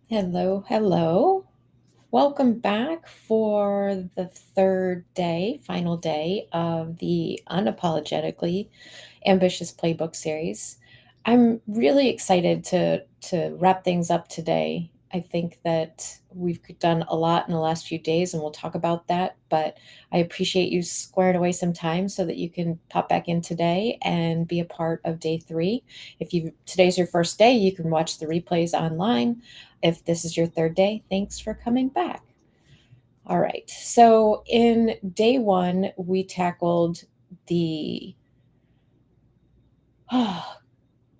Hello, hello. Welcome back for the third day, final day of the Unapologetically Ambitious Playbook series. I'm really excited to wrap things up today. I think that we've done a lot in the last few days, and we'll talk about that. But I appreciate you squaring away some time so that you can pop back in today and be a part of day three. If you today's your first day, you can watch the replays online. If this is your third day, thanks for coming back. All right. So in day one, we tackled the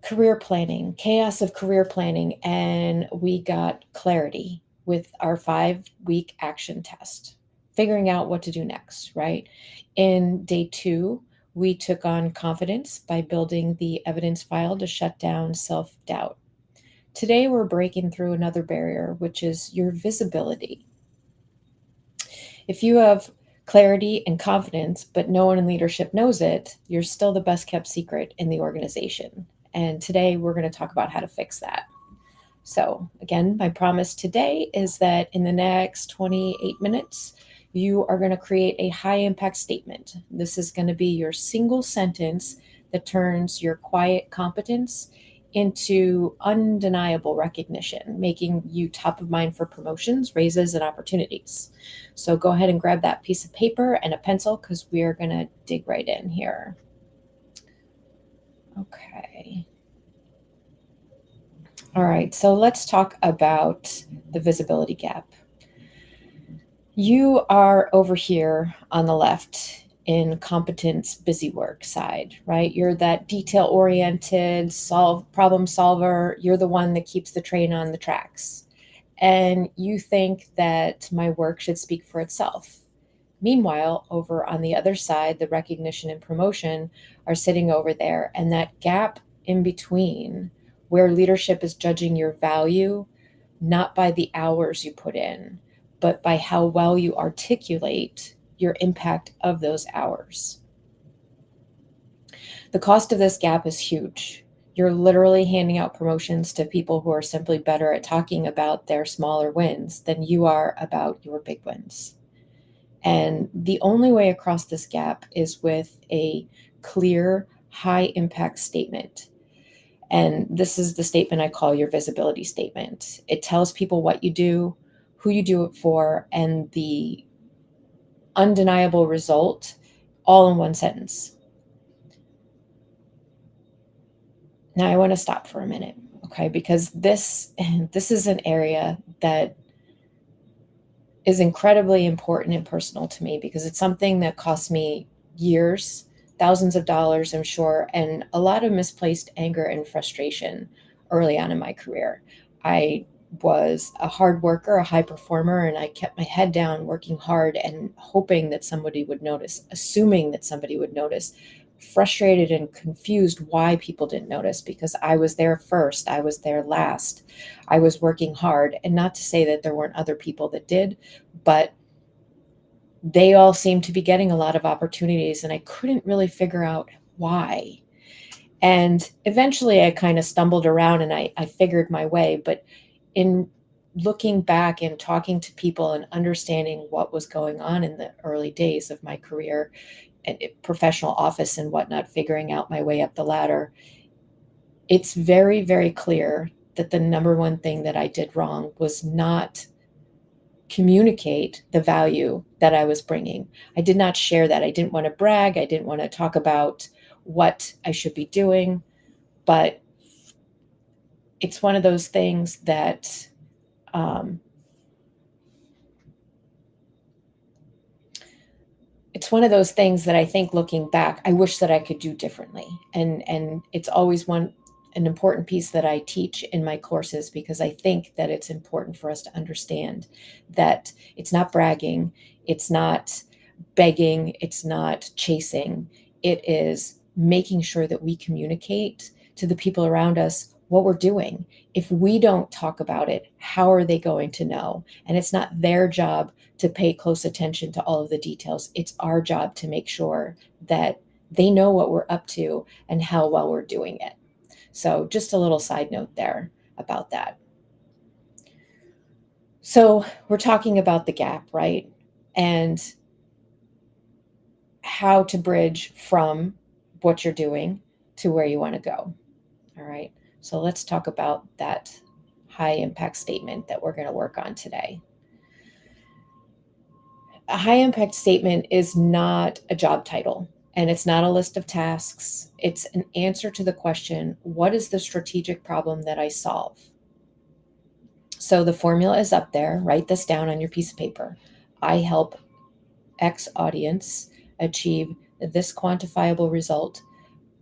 career planning, chaos of career planning, and we got clarity with our 5-week action test, figuring out what to do next, right? In day two, we took on confidence by building the evidence file to shut down self doubt. Today, we're breaking through another barrier, which is your visibility. If you have clarity and confidence, but no one in leadership knows it, you're still the best kept secret in the organization. And today we're going to talk about how to fix that. So, again, my promise today is that in the next 28 minutes, you are going to create a high impact statement. This is going to be your single sentence that turns your quiet competence into undeniable recognition, making you top of mind for promotions, raises, and opportunities. So, go ahead and grab that piece of paper and a pencil because we are going to dig right in here. Okay. All right, so let's talk about the visibility gap. You are over here on the left in competence busy work side, right? You're that detail oriented problem solver. You're the one that keeps the train on the tracks. And you think that my work should speak for itself. Meanwhile, over on the other side, the recognition and promotion are sitting over there, and that gap in between where leadership is judging your value not by the hours you put in, but by how well you articulate your impact of those hours. The cost of this gap is huge. You're literally handing out promotions to people who are simply better at talking about their smaller wins than you are about your big wins. And the only way across this gap is with a clear, high impact statement. And this is the statement I call your visibility statement. It tells people what you do, who you do it for, and the undeniable result all in one sentence. Now I want to stop for a minute, okay? Because this is an area that is incredibly important and personal to me because it's something that cost me years, thousands of dollars, I'm sure, and a lot of misplaced anger and frustration early on in my career. I was a hard worker, a high performer, and I kept my head down, working hard and hoping that somebody would notice, assuming that somebody would notice, frustrated and confused why people didn't notice because I was there first, I was there last, I was working hard. And not to say that there weren't other people that did, but they all seemed to be getting a lot of opportunities, and I couldn't really figure out why. And eventually I kind of stumbled around and I figured my way. But in looking back and talking to people and understanding what was going on in the early days of my career and professional office and whatnot, figuring out my way up the ladder, it's very, very clear that the number one thing that I did wrong was not communicate the value that I was bringing. I did not share that. I didn't want to brag. I didn't want to talk about what I should be doing. But it's one of those things that I think looking back, I wish that I could do differently. And it's always an important piece that I teach in my courses because I think that it's important for us to understand that it's not bragging, it's not begging, it's not chasing. It is making sure that we communicate to the people around us what we're doing. If we don't talk about it, how are they going to know? And it's not their job to pay close attention to all of the details. It's our job to make sure that they know what we're up to and how well we're doing it. So, just a little side note there about that. So we're talking about the gap, right? And how to bridge from what you're doing to where you want to go. All right. So let's talk about that high impact statement that we're going to work on today. A high impact statement is not a job title and it's not a list of tasks. It's an answer to the question, what is the strategic problem that I solve? So the formula is up there. Write this down on your piece of paper. I help X audience achieve this quantifiable result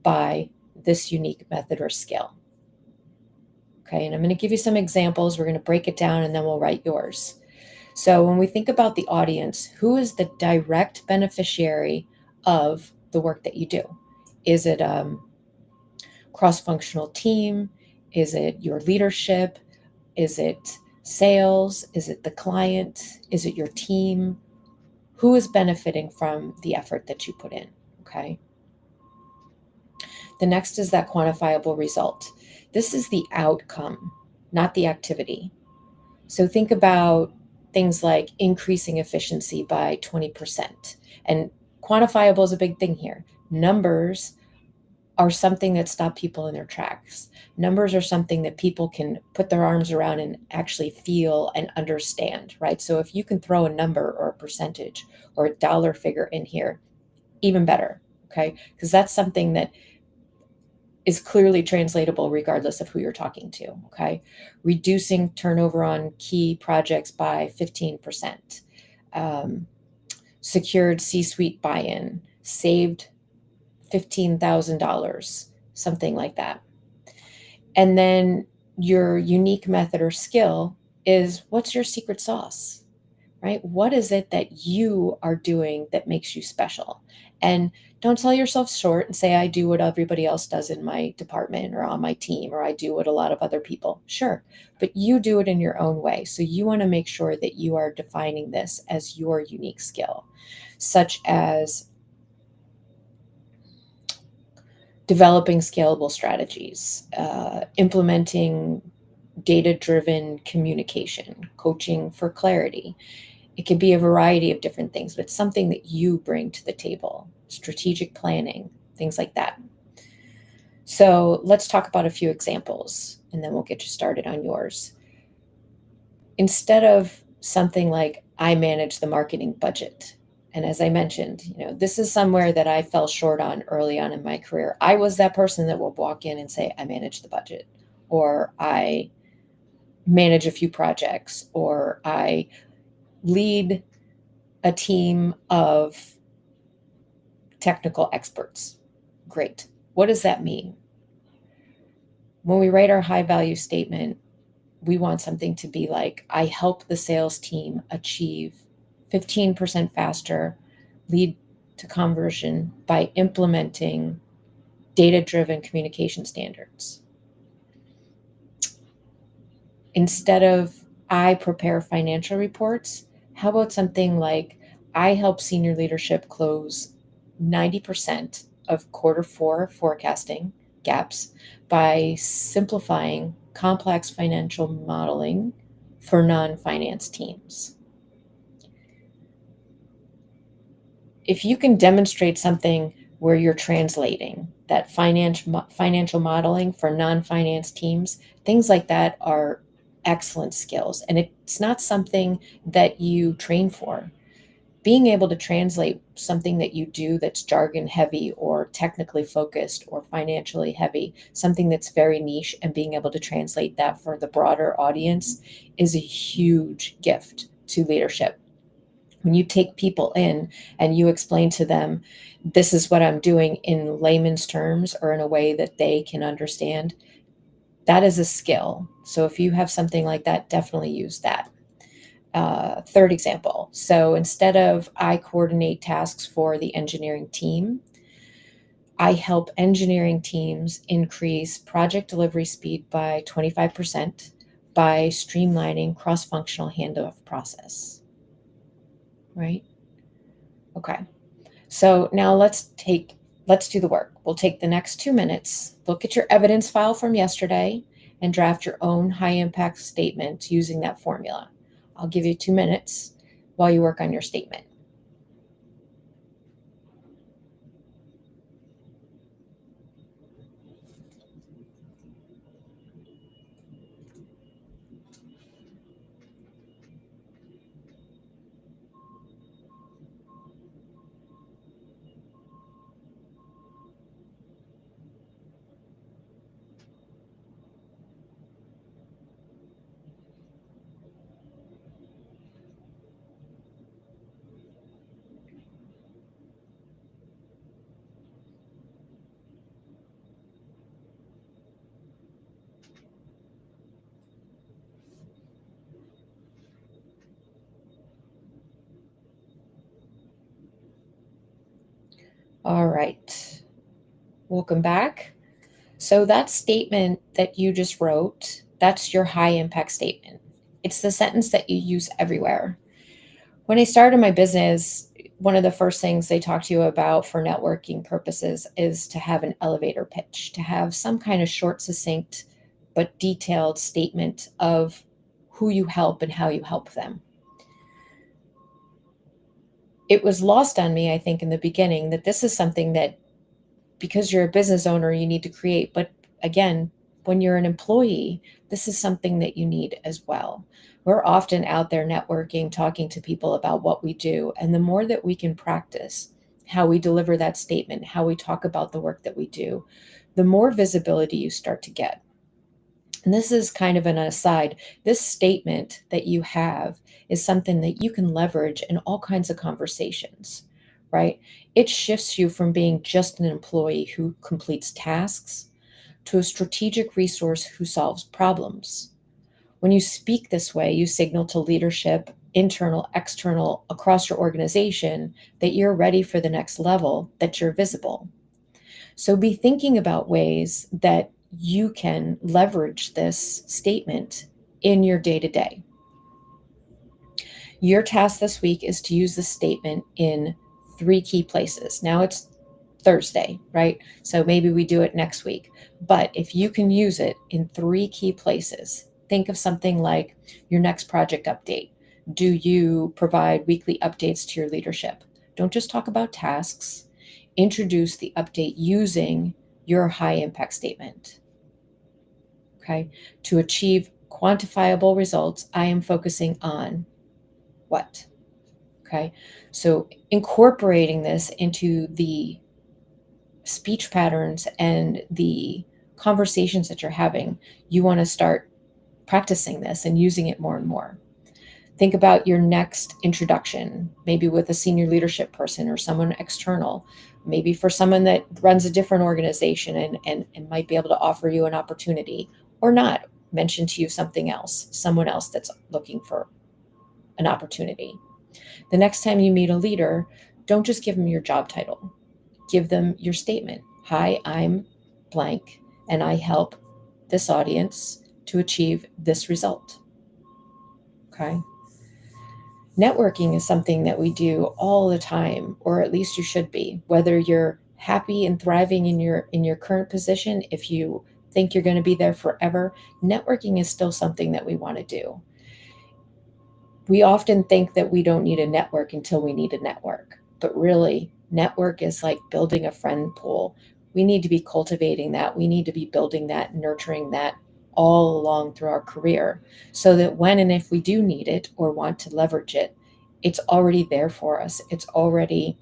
by this unique method or skill. Okay, and I'm going to give you some examples. We're going to break it down and then we'll write yours. So when we think about the audience, who is the direct beneficiary of the work that you do? Is it a cross-functional team? Is it your leadership? Is it sales? Is it the client? Is it your team? Who is benefiting from the effort that you put in? Okay. The next is that quantifiable result. This is the outcome, not the activity. So think about things like increasing efficiency by 20%. And quantifiable is a big thing here. Numbers are something that stop people in their tracks. Numbers are something that people can put their arms around and actually feel and understand, right? So if you can throw a number or a percentage or a dollar figure in here, even better, okay? Because that's something that is clearly translatable regardless of who you're talking to, okay? Reducing turnover on key projects by 15%, secured C-suite buy-in, saved $15,000, something like that. And then your unique method or skill is, what's your secret sauce? Right? What is it that you are doing that makes you special? And don't sell yourself short and say, I do what everybody else does in my department or on my team, or I do what a lot of other people. Sure. But you do it in your own way. So you want to make sure that you are defining this as your unique skill, such as developing scalable strategies, implementing data driven communication, coaching for clarity. It can be a variety of different things, but something that you bring to the table, strategic planning, things like that. So let's talk about a few examples and then we'll get you started on yours. Instead of something like, I manage the marketing budget. And as I mentioned, this is somewhere that I fell short on early on in my career. I was that person that would walk in and say, I manage the budget, or I manage a few projects, or I lead a team of technical experts. Great. What does that mean? When we write our high value statement, we want something to be like, I help the sales team achieve 15% faster lead to conversion by implementing data driven communication standards. Instead of, I prepare financial reports, how about something like, I help senior leadership close 90% of quarter 4 forecasting gaps by simplifying complex financial modeling for non-finance teams. If you can demonstrate something where you're translating that financial modeling for non-finance teams, things like that are excellent skills. And it's not something that you train for. Being able to translate something that you do that's jargon heavy or technically focused or financially heavy, something that's very niche, and being able to translate that for the broader audience is a huge gift to leadership. When you take people in and you explain to them, this is what I'm doing in layman's terms or in a way that they can understand, that is a skill. So if you have something like that, definitely use that. Third example. So instead of, I coordinate tasks for the engineering team, I help engineering teams increase project delivery speed by 25% by streamlining cross-functional handoff process. Right? Okay. So now let's do the work. We'll take the next 2 minutes, look at your evidence file from yesterday, and draft your own high impact statement using that formula. I'll give you 2 minutes while you work on your statement. All right. Welcome back. So that statement that you just wrote, that's your high impact statement. It's the sentence that you use everywhere. When I started my business, one of the first things they talk to you about for networking purposes is to have an elevator pitch, to have some kind of short, succinct, but detailed statement of who you help and how you help them. It was lost on me, I think, in the beginning that this is something that because you're a business owner, you need to create. But again, when you're an employee, this is something that you need as well. We're often out there networking, talking to people about what we do. And the more that we can practice how we deliver that statement, how we talk about the work that we do, the more visibility you start to get. And this is kind of an aside. This statement that you have is something that you can leverage in all kinds of conversations, right? It shifts you from being just an employee who completes tasks to a strategic resource who solves problems. When you speak this way, you signal to leadership, internal, external, across your organization that you're ready for the next level, that you're visible. So be thinking about ways that you can leverage this statement in your day to day. Your task this week is to use this statement in 3 key places. Now it's Thursday, right? So maybe we do it next week. But if you can use it in 3 key places, think of something like your next project update. Do you provide weekly updates to your leadership? Don't just talk about tasks. Introduce the update using your high impact statement. Okay. To achieve quantifiable results, I am focusing on what? Okay. So incorporating this into the speech patterns and the conversations that you're having, you want to start practicing this and using it more and more. Think about your next introduction, maybe with a senior leadership person or someone external, maybe for someone that runs a different organization and might be able to offer you an opportunity or not, mention to you something else, someone else that's looking for an opportunity. The next time you meet a leader, don't just give them your job title. Give them your statement. Hi, I'm blank, and I help this audience to achieve this result. Okay. Networking is something that we do all the time, or at least you should be, whether you're happy and thriving in your current position, if you think you're going to be there forever, networking is still something that we want to do. We often think that we don't need a network until we need a network, but really, network is like building a friend pool. We need to be cultivating that. We need to be building that, nurturing that all along through our career so that when and if we do need it or want to leverage it, it's already there for us. It's already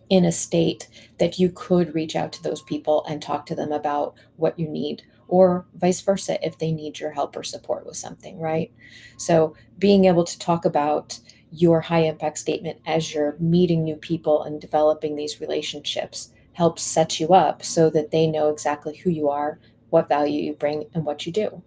in a state that you could reach out to those people and talk to them about what you need, or vice versa if they need your help or support with something, right? So, being able to talk about your high impact statement as you're meeting new people and developing these relationships helps set you up so that they know exactly who you are, what value you bring, and what you do.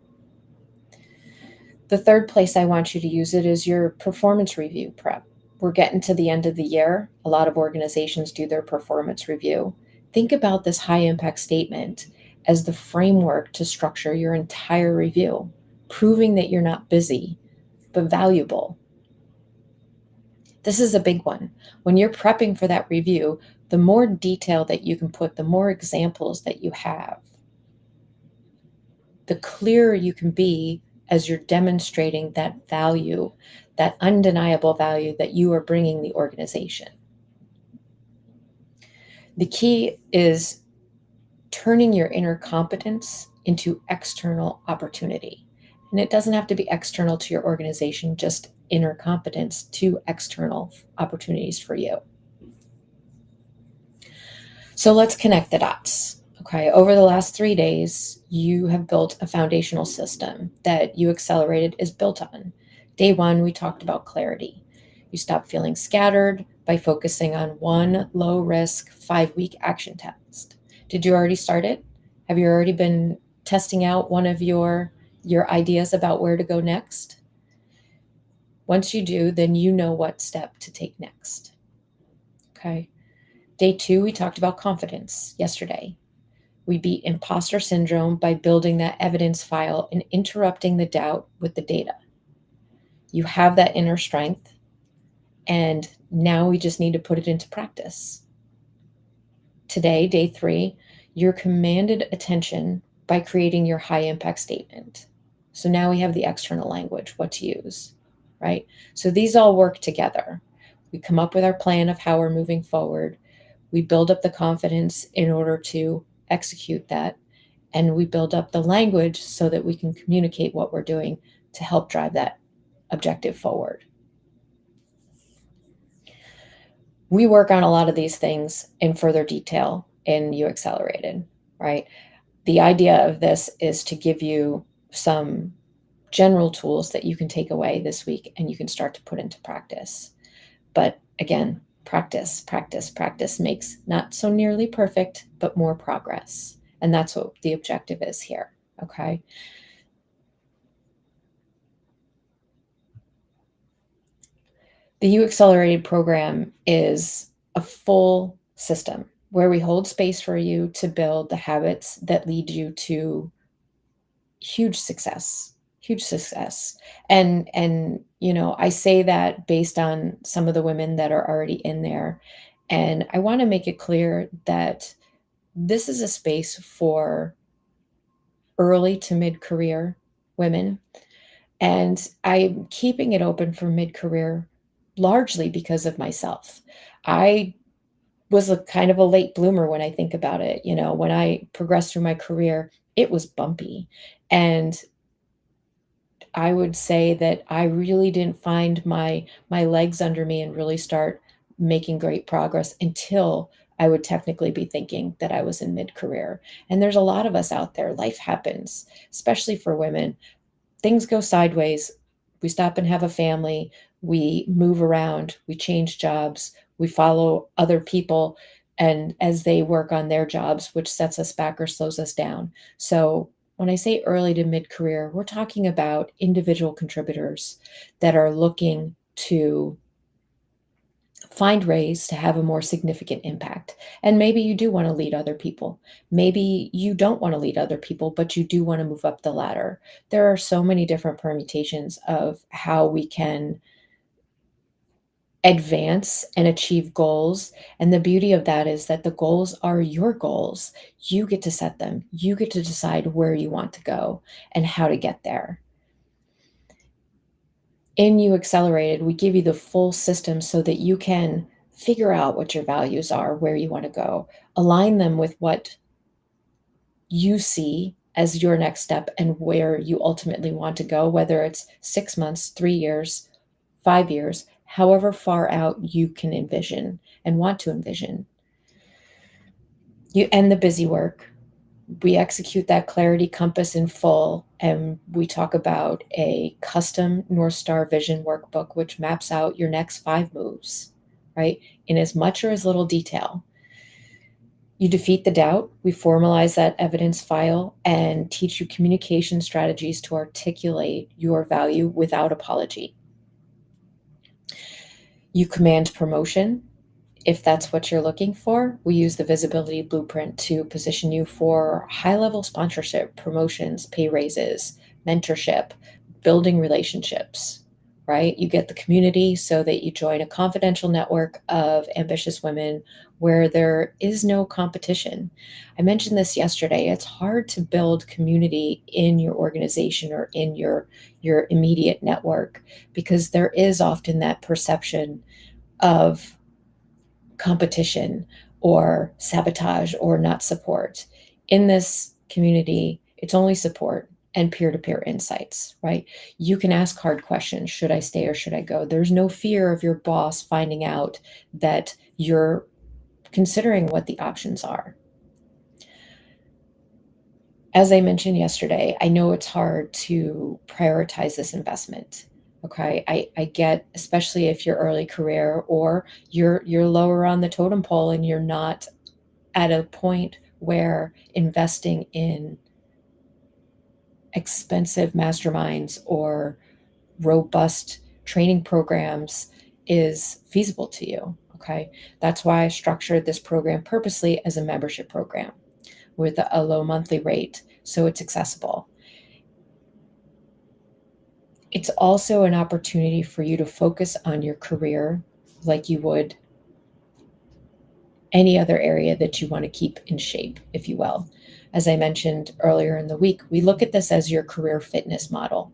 The third place I want you to use it is your performance review prep. We're getting to the end of the year. A lot of organizations do their performance review. Think about this high impact statement as the framework to structure your entire review, proving that you're not busy, but valuable. This is a big one. When you're prepping for that review, the more detail that you can put, the more examples that you have, the clearer you can be as you're demonstrating that value, that undeniable value that you are bringing the organization. The key is turning your inner competence into external opportunity. And it doesn't have to be external to your organization, just inner competence to external opportunities for you. So let's connect the dots. Okay, over the last 3 days, you have built a foundational system that You Accelerated is built on. Day one, we talked about clarity. You stopped feeling scattered by focusing on one low risk 5-week action test. Did you already start it? Have you already been testing out one of your ideas about where to go next? Once you do, then you know what step to take next. Okay. Day two, we talked about confidence yesterday. We beat imposter syndrome by building that evidence file and interrupting the doubt with the data. You have that inner strength, and now we just need to put it into practice. Today, day three, you're commanded attention by creating your high impact statement. So now we have the external language, what to use, right? So these all work together. We come up with our plan of how we're moving forward. We build up the confidence in order to execute that. And we build up the language so that we can communicate what we're doing to help drive that objective forward. We work on a lot of these things in further detail in You Accelerated, right? The idea of this is to give you some general tools that you can take away this week and you can start to put into practice. But again, practice, practice, practice makes not so nearly perfect, but more progress. And that's what the objective is here. Okay. The You Accelerated program is a full system where we hold space for you to build the habits that lead you to huge success, huge success. And I say that based on some of the women that are already in there. And I want to make it clear that this is a space for early to mid-career women. And I'm keeping it open for mid-career largely because of myself. I was a kind of a late bloomer when I think about it. When I progressed through my career, it was bumpy. And I would say that I really didn't find my legs under me and really start making great progress until I would technically be thinking that I was in mid-career. And there's a lot of us out there. Life happens, especially for women. Things go sideways. We stop and have a family. We move around. We change jobs. We follow other people and as they work on their jobs, which sets us back or slows us down. So when I say early to mid-career, we're talking about individual contributors that are looking to find ways to have a more significant impact. And maybe you do want to lead other people. Maybe you don't want to lead other people, but you do want to move up the ladder. There are so many different permutations of how we can advance and achieve goals. And the beauty of that is that the goals are your goals. You get to set them. You get to decide where you want to go and how to get there. In You Accelerated, we give you the full system so that you can figure out what your values are, where you want to go, align them with what you see as your next step and where you ultimately want to go, whether it's 6 months, 3 years, 5 years, however far out you can envision and want to envision. You end the busy work. We execute that clarity compass in full, and we talk about a custom North Star vision workbook, which maps out your next 5 moves, right? In as much or as little detail. You defeat the doubt. We formalize that evidence file and teach you communication strategies to articulate your value without apology. You command promotion. If that's what you're looking for, we use the visibility blueprint to position you for high-level sponsorship, promotions, pay raises, mentorship, building relationships, right? You get the community so that you join a confidential network of ambitious women where there is no competition. I mentioned this yesterday. It's hard to build community in your organization or in your immediate network because there is often that perception of competition or sabotage or not support. In this community, it's only support and peer to peer insights, right? You can ask hard questions. Should I stay or should I go? There's no fear of your boss finding out that you're considering what the options are. As I mentioned yesterday, I know it's hard to prioritize this investment. Okay. I get, especially if you're early career or you're lower on the totem pole and you're not at a point where investing in expensive masterminds or robust training programs is feasible to you. Okay. That's why I structured this program purposely as a membership program with a low monthly rate so it's accessible. It's also an opportunity for you to focus on your career like you would any other area that you want to keep in shape, if you will. As I mentioned earlier in the week, we look at this as your career fitness model.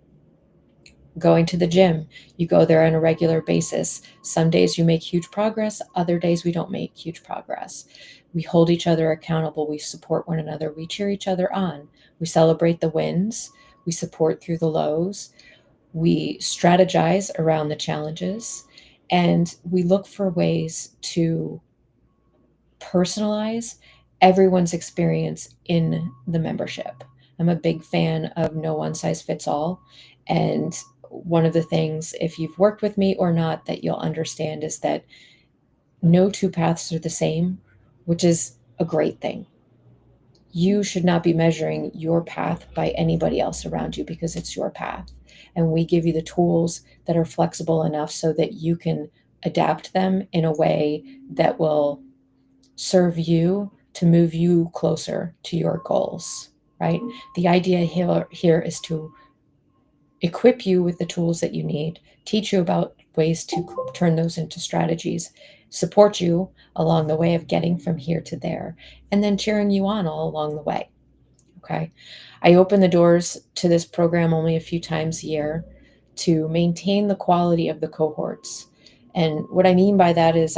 Going to the gym, you go there on a regular basis. Some days you make huge progress, other days we don't make huge progress. We hold each other accountable, we support one another, we cheer each other on, we celebrate the wins, we support through the lows, we strategize around the challenges, and we look for ways to personalize everyone's experience in the membership. I'm a big fan of no one size fits all. And one of the things, if you've worked with me or not, that you'll understand is that no two paths are the same, which is a great thing. You should not be measuring your path by anybody else around you because it's your path. And we give you the tools that are flexible enough so that you can adapt them in a way that will serve you to move you closer to your goals, right? The idea here is to equip you with the tools that you need, teach you about ways to turn those into strategies, support you along the way of getting from here to there, and then cheering you on all along the way. Okay. I open the doors to this program only a few times a year to maintain the quality of the cohorts. And what I mean by that is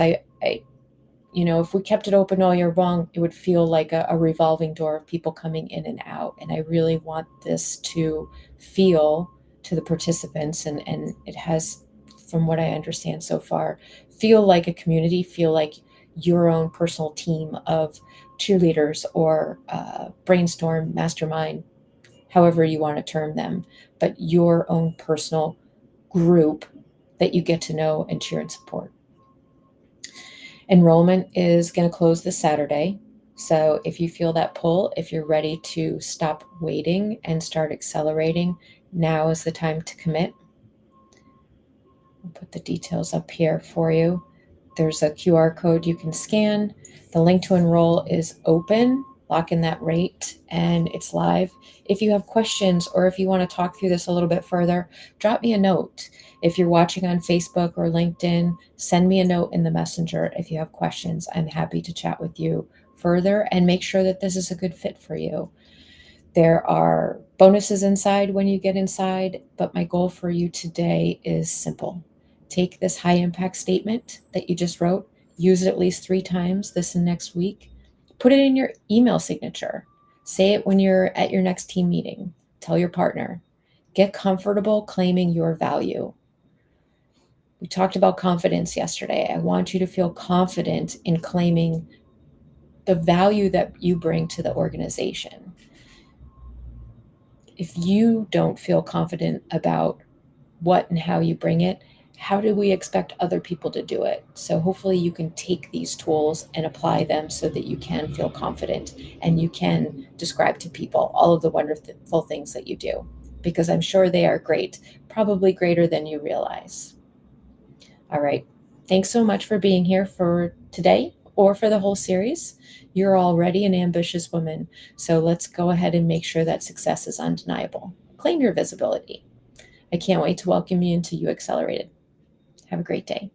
if we kept it open all year long, it would feel like a revolving door of people coming in and out. And I really want this to feel to the participants, and it has, from what I understand so far, feel like a community, feel like your own personal team of cheerleaders or brainstorm, mastermind, however you want to term them, but your own personal group that you get to know and cheer and support. Enrollment is going to close this Saturday. So if you feel that pull, if you're ready to stop waiting and start accelerating, now is the time to commit. I'll put the details up here for you. There's a QR code you can scan. The link to enroll is open. Lock in that rate and it's live. If you have questions or if you want to talk through this a little bit further, drop me a note. If you're watching on Facebook or LinkedIn, send me a note in the messenger if you have questions. I'm happy to chat with you further and make sure that this is a good fit for you. There are bonuses inside when you get inside, but my goal for you today is simple. Take this high impact statement that you just wrote, use it at least 3 times this and next week, put it in your email signature, say it when you're at your next team meeting, tell your partner, get comfortable claiming your value. We talked about confidence yesterday. I want you to feel confident in claiming the value that you bring to the organization. If you don't feel confident about what and how you bring it, how do we expect other people to do it? So hopefully you can take these tools and apply them so that you can feel confident and you can describe to people all of the wonderful things that you do, because I'm sure they are great, probably greater than you realize. All right. Thanks so much for being here for today or for the whole series. You're already an ambitious woman. So let's go ahead and make sure that success is undeniable. Claim your visibility. I can't wait to welcome you into You Accelerated. Have a great day.